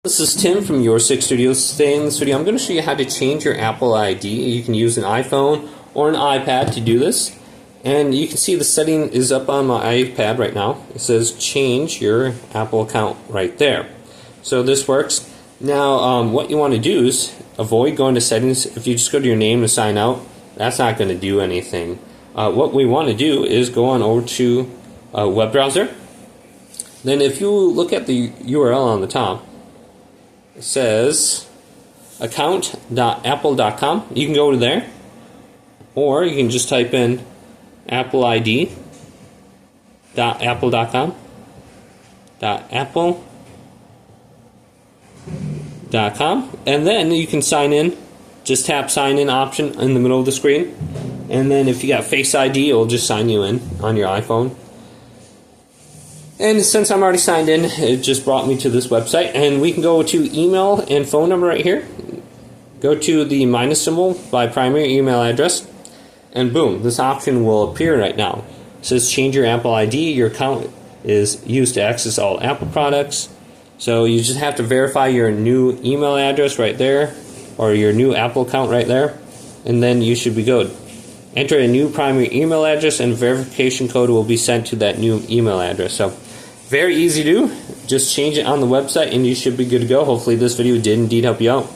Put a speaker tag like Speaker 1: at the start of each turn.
Speaker 1: This is Tim from Your Six Studios. Today in this video I'm going to show you how to change your Apple ID. You can use an iPhone or an iPad to do this. And you can see the setting is up on my iPad right now. It says change your Apple account right there. So this works. Now what you want to do is avoid going to settings. If you just go to your name and sign out, that's not going to do anything. What we want to do is go on over to a web browser. Then if you look at the URL on the top, it says account.apple.com. You can go to there, or you can just type in appleid.apple.com, .apple.com, and then you can sign in. Just tap sign in option in the middle of the screen, and then if you got Face ID, it will just sign you in on your iPhone. And since I'm already signed in, it just brought me to this website, and we can go to email and phone number right here. Go to the minus symbol by primary email address, and boom, this option will appear right now. It says change your Apple ID. Your account is used to access all Apple products. So you just have to verify your new email address right there, or your new Apple account right there, and then you should be good. Enter a new primary email address, and verification code will be sent to that new email address. So very easy to do. Just change it on the website and you should be good to go. Hopefully this video did indeed help you out.